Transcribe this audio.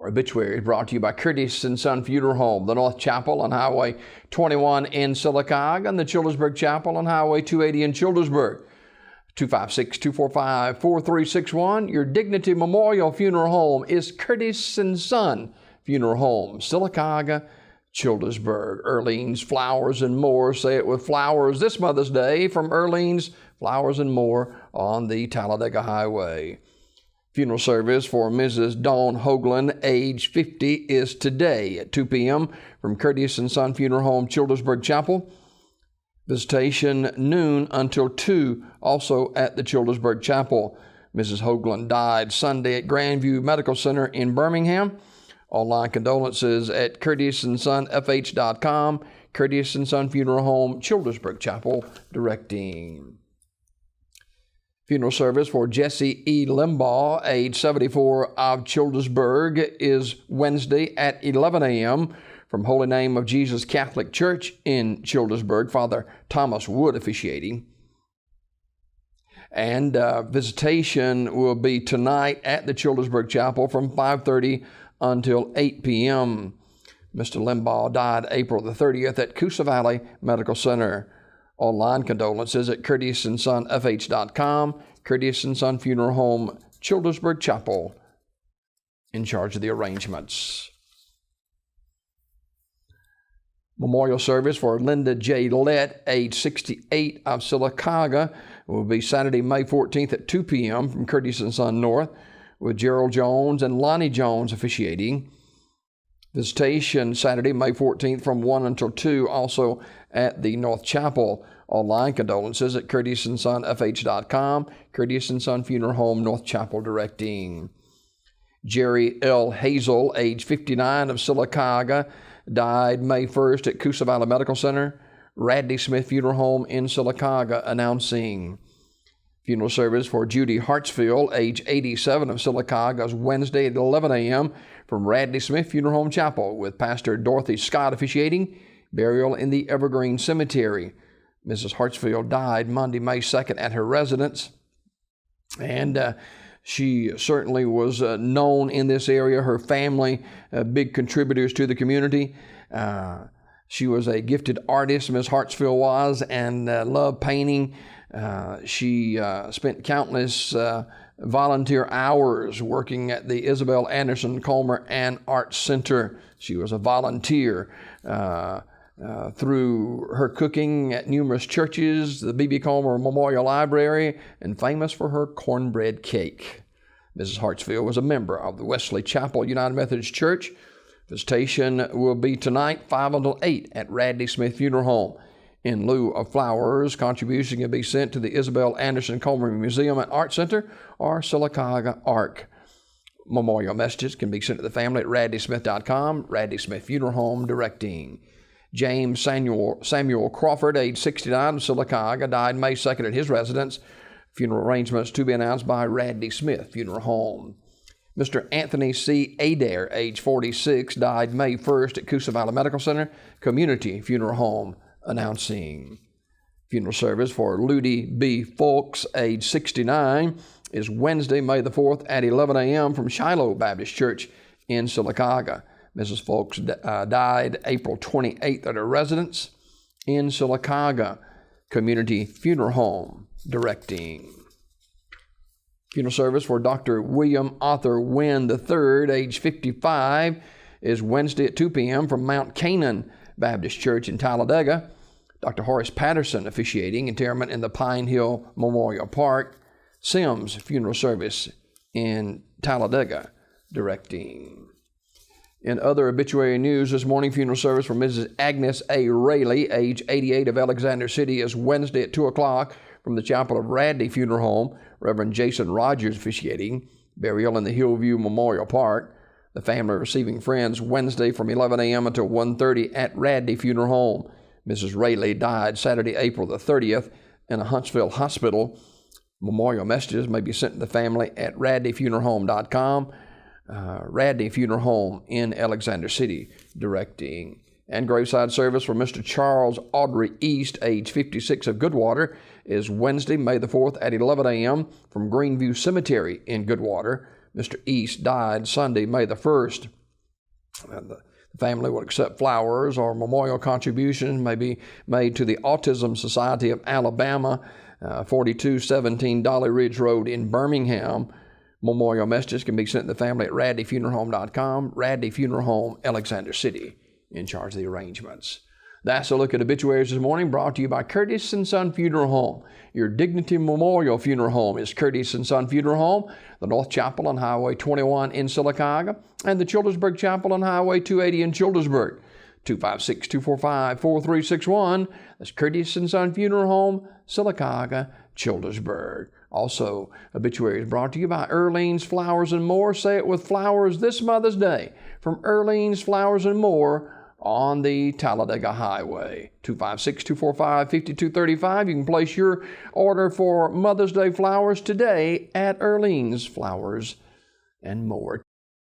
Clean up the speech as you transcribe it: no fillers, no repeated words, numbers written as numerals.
Obituaries brought to you by Curtis and Son Funeral Home, the North Chapel on Highway 21 in Sylacauga, and the Childersburg Chapel on Highway 280 in Childersburg. 256-245-4361. Your Dignity Memorial Funeral Home is Curtis and Son Funeral Home, Sylacauga, Childersburg. Earlene's Flowers and More. Say it with flowers this Mother's Day from Earlene's Flowers and More on the Talladega Highway. Funeral service for Mrs. Dawn Hoagland, age 50, is today at 2 p.m. from Curtis and Son Funeral Home, Childersburg Chapel. Visitation noon until 2, also at the Childersburg Chapel. Mrs. Hoagland died Sunday at Grandview Medical Center in Birmingham. Online condolences at curtisandsonfh.com. Curtis and Son Funeral Home, Childersburg Chapel, directing. Funeral service for Jesse E. Limbaugh, age 74, of Childersburg, is Wednesday at 11 a.m. from Holy Name of Jesus Catholic Church in Childersburg. Father Thomas Wood officiating. And visitation will be tonight at the Childersburg Chapel from 5:30 until 8 p.m. Mr. Limbaugh died April the 30th at Coosa Valley Medical Center. Online condolences at curtisandsonfh.com. Curtis and Son Funeral Home, Childersburg Chapel, in charge of the arrangements. Memorial service for Linda J. Lett, age 68, of Sylacauga, will be Saturday, May 14th at 2 p.m. from Curtis and Son North, with Gerald Jones and Lonnie Jones officiating. Visitation Saturday, May 14th from 1 until 2, also at the North Chapel. Online condolences at curtisandsonfh.com. Curtis and Son Funeral Home, North Chapel, directing. Jerry L. Hazel, age 59, of Sylacauga, died May 1st at Coosa Valley Medical Center. Radley Smith Funeral Home in Sylacauga announcing. Funeral service for Judy Hartsfield, age 87, of Sylacauga, is Wednesday at 11 a.m. from Radley Smith Funeral Home Chapel, with Pastor Dorothy Scott officiating. Burial in the Evergreen Cemetery. Mrs. Hartsfield died Monday, May 2nd at her residence, and she certainly was known in this area. Her family, big contributors to the community. She was a gifted artist, Miss Hartsfield was, and loved painting. She spent countless volunteer hours working at the Isabel Anderson Comer and Arts Center. She was a volunteer through her cooking at numerous churches, the B.B. Comer Memorial Library, and famous for her cornbread cake. Mrs. Hartsfield was a member of the Wesley Chapel United Methodist Church. Visitation will be tonight, 5 until 8, at Radley Smith Funeral Home. In lieu of flowers, contributions can be sent to the Isabel Anderson Comer Museum and Art Center or Sylacauga Ark. Memorial messages can be sent to the family at radleysmith.com. Radley Smith Funeral Home, directing. James Samuel Crawford, age 69, of Sylacauga, died May 2nd at his residence. Funeral arrangements to be announced by Radley Smith Funeral Home. Mr. Anthony C. Adair, age 46, died May 1st at Coosa Valley Medical Center Community Funeral Home, announcing. Funeral service for Ludi B. Folks, age 69, is Wednesday, May the 4th at 11 a.m. from Shiloh Baptist Church in Sylacauga. Mrs. Folks died April 28th at her residence in Sylacauga Community Funeral Home, directing. Funeral service for Dr. William Arthur Wynn III, age 55, is Wednesday at 2 p.m. from Mount Canaan Baptist Church in Talladega. Dr. Horace Patterson officiating. Interment in the Pine Hill Memorial Park. Sims Funeral Service in Talladega, directing. In other obituary news this morning, funeral service for Mrs. Agnes A. Rayleigh, age 88, of Alexander City, is Wednesday at 2 o'clock from the Chapel of Radley Funeral Home. Reverend Jason Rogers officiating. Burial in the Hillview Memorial Park. The family receiving friends Wednesday from 11 a.m. until 1:30 at Radley Funeral Home. Mrs. Rayleigh died Saturday, April the 30th in a Huntsville hospital. Memorial messages may be sent to the family at radleyfuneralhome.com. Radley Funeral Home in Alexander City, directing. And graveside service for Mr. Charles Audrey East, age 56, of Goodwater, is Wednesday, May the 4th at 11 a.m. from Greenview Cemetery in Goodwater. Mr. East died Sunday, May the 1st The family will accept flowers or memorial contributions may be made to the Autism Society of Alabama, 4217 Dolly Ridge Road in Birmingham. Memorial messages can be sent to the family at radleyfuneralhome.com. Radley Funeral Home, Alexander City, in charge of the arrangements. That's a look at obituaries this morning, brought to you by Curtis & Son Funeral Home. Your Dignity Memorial Funeral Home is Curtis & Son Funeral Home, the North Chapel on Highway 21 in Sylacauga, and the Childersburg Chapel on Highway 280 in Childersburg. 256-245-4361. That's Curtis & Son Funeral Home, Sylacauga, Childersburg. Also, obituaries brought to you by Earlene's Flowers and More. Say it with flowers this Mother's Day from Earlene's Flowers and More on the Talladega Highway. 256-245-5235. You can place your order for Mother's Day flowers today at Earlene's Flowers and More.